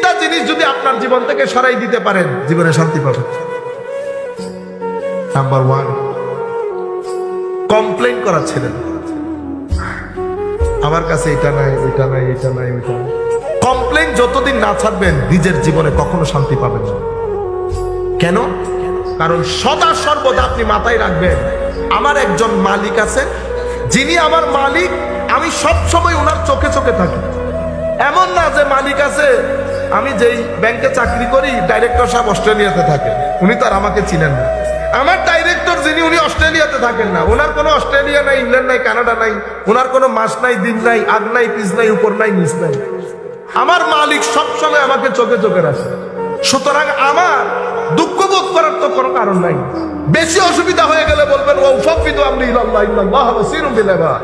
তিনটা জিনিস যদি আপনার জীবন থেকে সরাই দিতে পারেন, জীবনে শান্তি পাবেন। নাম্বার 1, কমপ্লেইন করা ছেড়ে দিন। আমার কাছে এটা নাই, ওইটা নাই, এটা নাই, ওইটা নাই। কমপ্লেইন যতদিন না ছাড়বেন, নিজের জীবনে কখনো শান্তি পাবেন না। কেন? কারণ সদা সর্বদা আপনি মাথায় রাখবেন, আমার একজন মালিক আছে, যিনি আমার মালিক, আমি সব সময় ওনার চোখে চোখে থাকি। এমন না যে মালিক আছে, আমি যেই ব্যাংকে চাকরি করি, ডাইরেক্টর সাহেব অস্ট্রেলিয়াতে থাকেন, উনি তো আর আমাকে চিনেন না। আমার ডাইরেক্টর যিনি, উনি অস্ট্রেলিয়াতে থাকেন না, ওনার কোনো অস্ট্রেলিয়া নাই, ইংল্যান্ড নাই, কানাডা নাই, ওনার কোনো মাস নাই, দিন নাই, আগ নাই, পিছ নাই, উপর নাই, নিচ নাই। আমার মালিক সবসময় আমাকে চোখে চোখে রাখে। সুতরাং আমার দুঃখ বোধ করার তো কোনো কারণ নাই। বেশি অসুবিধা হয়ে গেলে বলবেন ওয়াফাফিদু আমরি ইলাল্লাহ ইন্নাল্লাহা বাসীরুম বিল ইবাদ।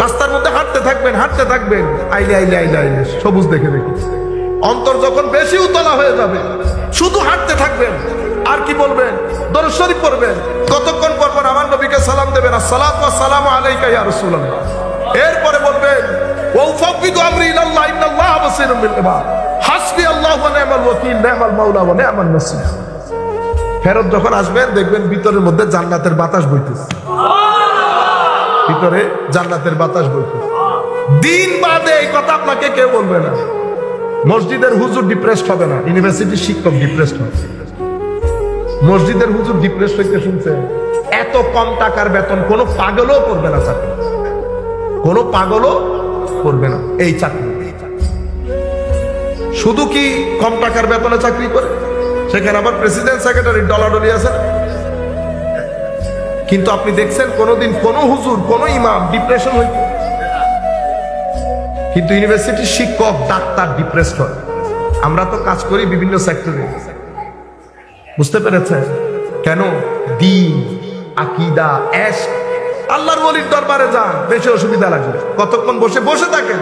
রাস্তার মধ্যে হাঁটতে থাকবেন, হাঁটতে থাকবেন, আইলে আইলে আইলে আইলে সবুজ দেখে দেখে। অন্তর যখন বেশি উতলা হয়ে যাবে, শুধু হাঁটতে থাকবেন। আর কি বলবেন? দরুদ শরীফ পড়বেন। কতক্ষণ পর পর আমার নবীকে সালাম দেবেন, আসসালাতু ওয়াসসালামু আলাইকা ইয়া রাসূলুল্লাহ। এরপরে বলবেন ওয়াফাফিদু আমরি ইলাল্লাহ ইন্নাল্লাহা বাসীরুম বিল ইবাদ। হাসবি আল্লাহু ওয়া নি'মাল ওয়াকিল, নি'মাল মাওলা ওয়া নি'মান নাসির। ফেরত যখন আসবেন, দেখবেন ভিতরের মধ্যে জান্নাতের বাতাস বইতেছে। ভিতরে জান্নাতের বাতাস বইতেছে। দিন বাদে এই কথা আপনাকে কেউ বলবে না। মসজিদের হুজুর ডিপ্রেসড হবে না, ইউনিভার্সিটির শিক্ষক ডিপ্রেসড হবে। মসজিদের হুজুর ডিপ্রেসড হইতে শুনছে, এত কম টাকার বেতন কোনো পাগলও করবে না চাকরি, কোনো পাগলও করবে না এই চাকরি। শুধু কি কম টাকার বেতনে চাকরি করে, সেখানে আবার প্রেসিডেন্ট সেক্রেটারি ডলাডলি আছে। কিন্তু আপনি দেখছেন কোনোদিন কোন হুজুর, কোন ইমাম ডিপ্রেশন হইতে? কিন্তু ইউনিভার্সিটির শিক্ষক, ডাক্তার ডিপ্রেসড হয়। আমরা তো কাজ করি বিভিন্ন সেক্টরে, বুঝতে পেরেছেন? কেন? দ্বীন, আকীদা, ইশক। আল্লাহর ওলির দরবারে যান, বেশি অসুবিধা লাগবে। কতক্ষণ বসে বসে থাকেন,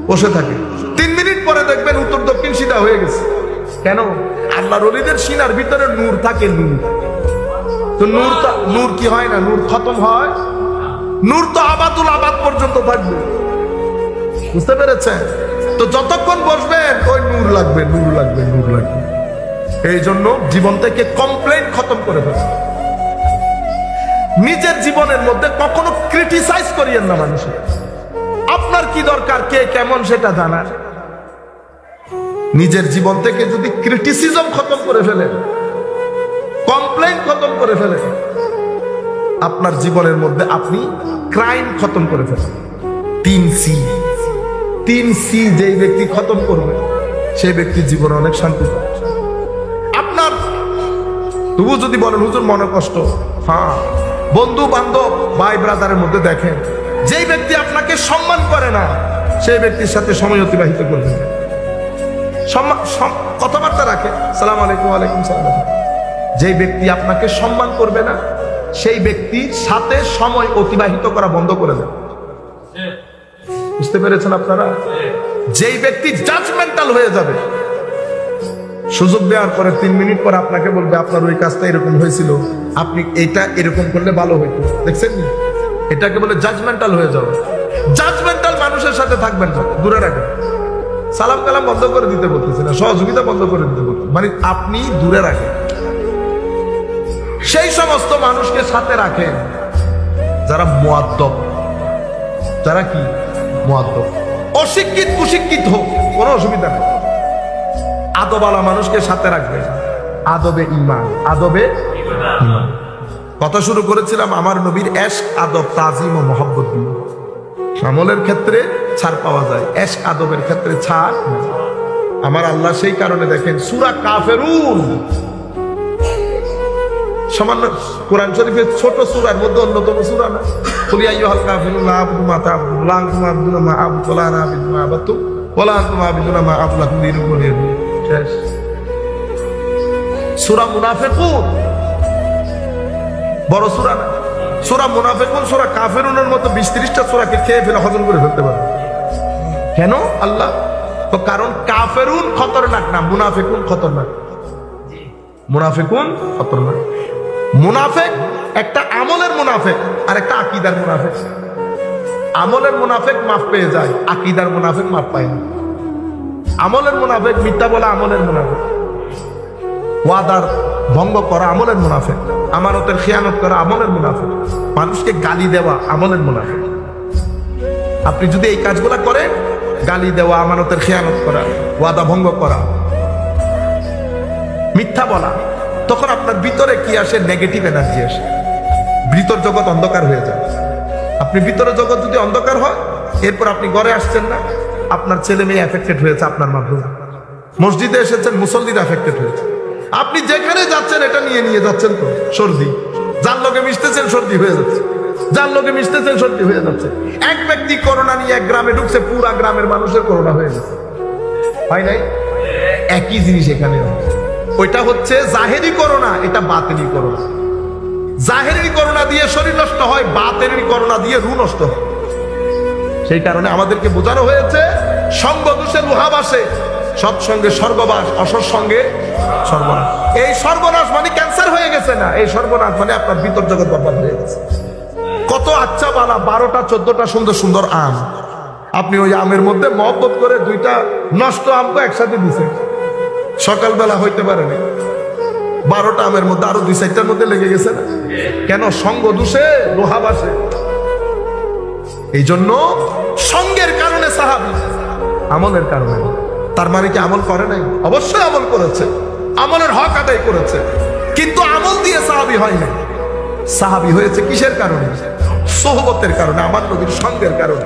বসে থাকেন, 3 মিনিট পরে দেখবেন উত্তর দক্ষিণ সিধা হয়ে গেছে। কেন? আল্লাহর ওলিদের সিনার ভিতরে নূর থাকে, নূর। তো নূর কি হয় না? নূর খতম হয়? নূর তো আবাদুল আবাদ পর্যন্ত থাকবে, বুঝতে পেরেছেন? তো যতক্ষণ বসবেন ওই নূর লাগবে, নূর লাগবে, নূর লাগবে। এই জন্য জীবন থেকে কমপ্লেইন খতম করে ফেলছে। নিজের জীবনের মধ্যে কখনো ক্রিটিসাইজ করিয়েন না মানুষের। আপনার কি দরকার কে কেমন সেটা জানার? নিজের জীবন থেকে যদি ক্রিটিসিজম খতম করে ফেলেন, কমপ্লেইন খতম করে ফেলেন, আপনার জীবনের মধ্যে আপনি ক্রাইম খতম করে ফেলেন। 3 সি যেই ব্যক্তি খতম করবে, সেই ব্যক্তির জীবনে অনেক শান্তি পাবে। আপনার তবু যদি বলেন হুজুর মনে কষ্ট, হ্যাঁ, বন্ধু বান্ধব, ভাই ব্রাদারের মধ্যে দেখেন, যেই ব্যক্তি আপনাকে সম্মান করে না, সেই ব্যক্তির সাথে সময় অতিবাহিত করবেন। কথাবার্তা রাখে, সালাম আলাইকুম, ওয়ালাইকুম সালাম। যেই ব্যক্তি আপনাকে সম্মান করবে না, সেই ব্যক্তির সাথে সময় অতিবাহিত করা বন্ধ করে দেন। বুঝতে পেরেছেন আপনারা? যেই ব্যক্তি জাজমেন্টাল হয়ে যাবে, সুযোগ দেওয়ার পরে 3 মিনিট পর আপনাকে বলবে আপনার ওই কাজটা এরকম হয়েছিল, আপনি এটা এরকম করলে ভালো হইতো, দেখছেন? এটাকে বলে জাজমেন্টাল হয়ে যাবে। জাজমেন্টাল মানুষের সাথে থাকবেন না, দূরে রাখবেন। সালাম কালাম বন্ধ করে দিতে বলতেছে না, সহযোগিতা বন্ধ করে দিতে বলতেছে, মানে আপনি দূরে রাখেন। সেই সমস্ত মানুষকে সাথে রাখেন যারা মুআদ্দব, যারা কি মুআদ্দব। অশিক্ষিত কুশিক্ষিত হোক, কোনো অসুবিধা নেই। আদবালা মানুষকে সাথে রাখবেন। আদবে ঈমান, আদবে ঈমান। কথা শুরু করেছিলাম আমার নবীর ইশক, আদব, তাজিম ও মহব্বত দিয়ে। আমলের ক্ষেত্রে ছাড় পাওয়া যায়, ইশক আদবের ক্ষেত্রে ছাড়। আমার আল্লাহ সেই কারণে দেখেন সূরা কাফেরুন, সামান্য কোরআন শরীফের ছোট সূরার মধ্যে অন্যতম সূরা না? কুল ইয়া আইয়ুহাল কাফিরুন লা আ'বুদু মা তা'বুদুন লা আনতুম আ'বুদুনা মা আ'বুদু ওয়া লা আনা আ'বুদু মা আ'বাদতুম ওয়া লা আনতুম আ'বুদুনা মা আ'বুদু লাকুম দীনুকুম ওয়ালিয়া দীন। শেষ। সূরা মুনাফিকুন বড় সূরা না? সূরা মুনাফিকুন সূরা কাফিরুনের মতো 20-30টা সূরাকে খেয়ে ফেলে হজম করে ফেলতে পারে। কেন আল্লাহ? তো কারণ কাফিরুন খতরনাক না, মুনাফিকুন খতরনাক। মুনাফিকুন খতরনাক। মুনাফিক একটা আমলের মুনাফিক আর একটা আকীদার মুনাফিক। আমলের মুনাফিক মাফ পেয়ে যায়, আকীদার মুনাফিক মাফ পায় না। আমলের মুনাফিক, মিথ্যা বলা আমলের মুনাফিক, ওয়াদার ভঙ্গ করা আমলের মুনাফিক, আমানতের খেয়ানত করা আমলের মুনাফিক, মানুষকে গালি দেওয়া আমলের মুনাফিক। আপনি যদি এই কাজগুলা করেন, গালি দেওয়া, আমানতের খেয়ানত করা, ওয়াদা ভঙ্গ করা, মিথ্যা বলা, তখন আপনার ভিতরে কি আসে? নেগেটিভ এনার্জি আসে, ভিতর জগৎ অন্ধকার হয়ে যায়। আপনি ভিতরে জগৎ যদি অন্ধকার হয়, এরপর আপনি ঘরে আসছেন না, আপনার ছেলে মেয়ে এফেক্টেড হয়েছে আপনার মাধ্যমে, মসজিদে এসেছেন মুসল্লিরা এফেক্টেড হয়েছে, আপনি যেখানে যাচ্ছেন এটা নিয়ে যাচ্ছেন, তো সর্দি, যার লোকে মিশতেছেন সর্দি হয়ে যাচ্ছে, যার লোকে মিশতেছেন সর্দি হয়ে যাচ্ছে। এক ব্যক্তি করোনা নিয়ে এক গ্রামে ঢুকছে, পুরা গ্রামের মানুষের করোনা হয়ে গেছে, হয় নাই? একই জিনিস এখানে, ওইটা হচ্ছে জাহেরি করোনা, এটা বাতিনি করোনা। জাহেরি করোনা দিয়ে শরীর নষ্ট হয়, বাতিনি করোনা দিয়ে রূহ নষ্ট হয়। সেই কারণে আমাদেরকে বোঝানো হয়েছে, সঙ্গ দোষে লোহাবাসে, সৎসঙ্গে স্বর্গবাস, অসৎসঙ্গে সর্বনাশ। এই সর্বনাশ মানে ক্যান্সার হয়ে গেছে না, এই সর্বনাশ মানে আপনার ভিতর জগৎ বরবাদ হয়ে গেছে। কত আচ্ছা বালা 12টা 14টা সুন্দর সুন্দর আম, আপনি ওই আমের মধ্যে মহব্বত করে 2টা নষ্ট আমকে একসাথে দিচ্ছেন, সকালবেলা হইতে পারেনি, 12টা আমের মধ্যে আরো 2-4টার মধ্যে লেগে গেছে না? কেন? সঙ্গ দোষে লোহাবাসে। এই জন্য সঙ্গের কারণে সাহাবী, আমলের কারণে। তার মানে কি আমল করে নাই? অবশ্যই আমল করেছে, আমলের হক আদায় করেছে, কিন্তু আমল দিয়ে সাহাবী হয় না। সাহাবী হয়েছে কিসের কারণে? সোহবতের কারণে, আমার নবীর সঙ্গের কারণে।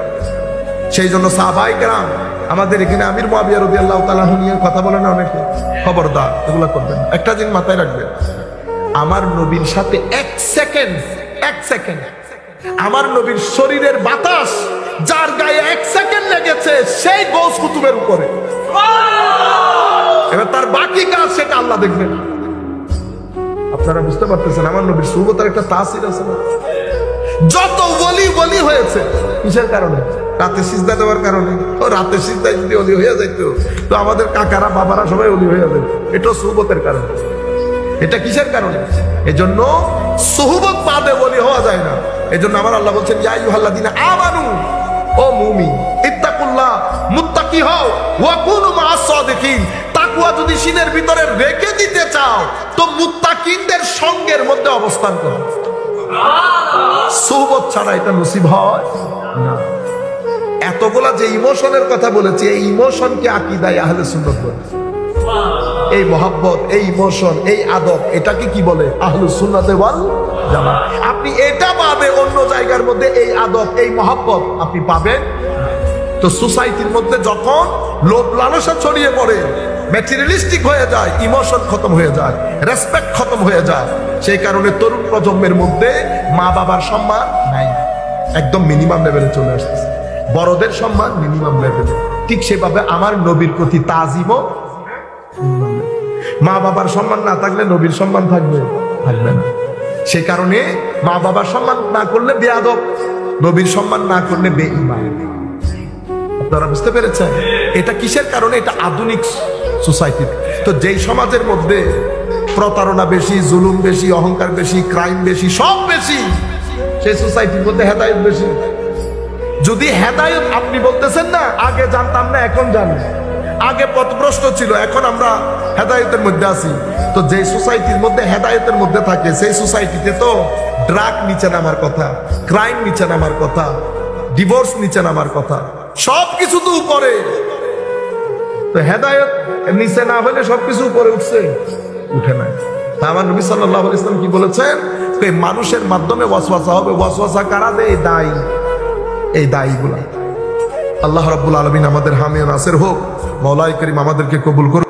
সেই জন্য সাহাবায়ে কেরাম, আমাদের এখানে আমির মুয়াবিয়া রাদিয়াল্লাহু তাআলা নিয়ে কথা বলে না অনেকে, খবরদার এগুলো করবেন না। একটা জিনিস মাথায় রাখবেন, আমার নবীর সাথে এক সেকেন্ড আমার নবীর শরীরের বাতাস যার গায়ে 1 সেকেন্ড লেগেছে, সেই গৌস কুতুবের উপরে। এবার তার বাকি কাজ সেটা আল্লাহ দেখবেন। আপনারা বুঝতে পারতেছেন আমার নবীর সুবতের একটা তাসির আছে না? যত ওলি হয়েছে কিসের কারণে? রাতে সিজদা দেওয়ার কারণে। ও রাতে সিজদায় যদি ওলি হয়ে যাইতো, তো আমাদের কাকারা বাবারা সবাই ওলি হয়ে যাবে। এটা সুবতের কারণে। এটা কিসের কারণে? এজন্য সুহবত বাদে ওলি হওয়া যায় না। এজন্য আমার আল্লাহ বলছেন, ইয়া আইয়ুহাল্লাযীনা আমানু, ও মুমিন, ইত্তাকুল্লাহ, মুত্তাকি হও, ওয়া কুনু মা'আস সাদিকিন। তাকওয়া যদি সিনের ভিতরে রেখে দিতে চাও, তো মুত্তাকিনদের সঙ্গের মধ্যে অবস্থান করো। সুহবত ছাড়া এটা নসিব হয় না। এতগুলা যে ইমোশনের কথা বলেছি, এই ইমোশনকে আকীদায়ে আহলে সুন্নাত বলে। এই মহব্বত, এই ইমোশন, এই আদব, এটাকে কি বলে? আহলুস সুন্নাতে ওয়াল জামাত। আপনি এটা বাদে অন্য জায়গার মধ্যে এই আদব, এই মহব্বত আপনি পাবেন। তো সোসাইটির মধ্যে যখন লোভ লালসা ছড়িয়ে পড়ে, ম্যাটেরিয়ালিস্টিক হয়ে যায়, ইমোশন খতম হয়ে যায়, রেসপেক্ট খতম হয়ে যায়, সেই কারণে তরুণ প্রজন্মের মধ্যে মা বাবার সম্মান নাই, একদম মিনিমাম লেভেলে চলে আসছে। বড়দের সম্মান মিনিমাম লেভেলে। ঠিক সেভাবে আমার নবীর প্রতি তাজিমও। মা বাবার সম্মান না থাকলে নবীর সম্মান থাকবে না। সেই কারণে মা বাবার সম্মান না করলে বেয়াদব, নবীর সম্মান না করলে বেঈমান। আপনারা বুঝতে পেরেছেন? এটা কিসের কারণে? এটা আধুনিক সোসাইটি। তো যেই সমাজের মধ্যে প্রতারণা বেশি, জুলুম বেশি, অহংকার বেশি, ক্রাইম বেশি, সব বেশি, সেই সোসাইটির মধ্যে হেদায়েত বেশি। যদি হেদায়েত আপনি বলতেছেন না, আগে জানতাম না এখন জানি, আগে পথভ্রষ্ট ছিল, এখন আমরা হেদায়েতের মধ্যে আছি। তো যে সোসাইটির মধ্যে হেদায়েতের মধ্যে থাকে, সেই সোসাইটিতে তো ড্রাগ নিচে নামার কথা, ক্রাইম নিচে নামার কথা, ডিভোর্স নিচে নামার কথা, সবকিছু তো উপরে। তো হেদায়েত নিচে না হলে সবকিছু উপরে উঠছে, উঠে নাই। তা আমার নবী সাল্লাল্লাহু আলাইহি ওয়াসাল্লাম কি বলেছেন? এই মানুষের মাধ্যমে ওয়াসওয়াসা হবে। ওয়াসওয়াসা কারা দেয়? এই দায়ীগুলা। আল্লাহ রাব্বুল আলামিন আমাদের হামি ও নাসির হোক। মাওলাই করিম আমাদেরকে কবুল করুন।